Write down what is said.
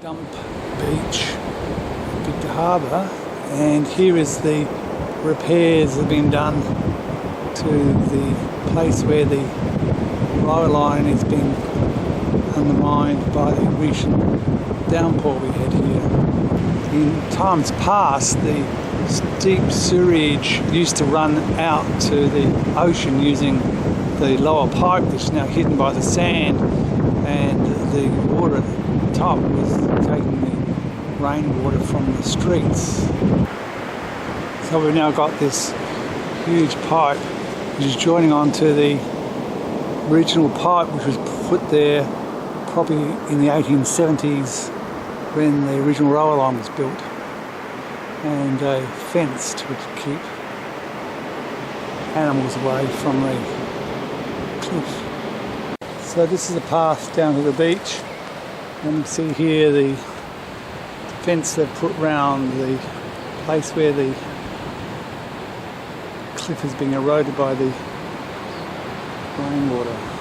Stump Beach, Victor Harbour, and here is the repairs that have been done to the place where the rail line has been undermined by the recent downpour we had here. In times past, the steep sewerage used to run out to the ocean using the lower pipe, which is now hidden by the sand, and the water at the top was taking the rainwater from the streets. So we've now got this huge pipe which is joining onto the original pipe which was put there probably in the 1870s when the original rail line was built, and a fence to keep animals away from the cliff. So this is the path down to the beach, and you can see here the fence they've put round the place where the cliff is being eroded by the rainwater.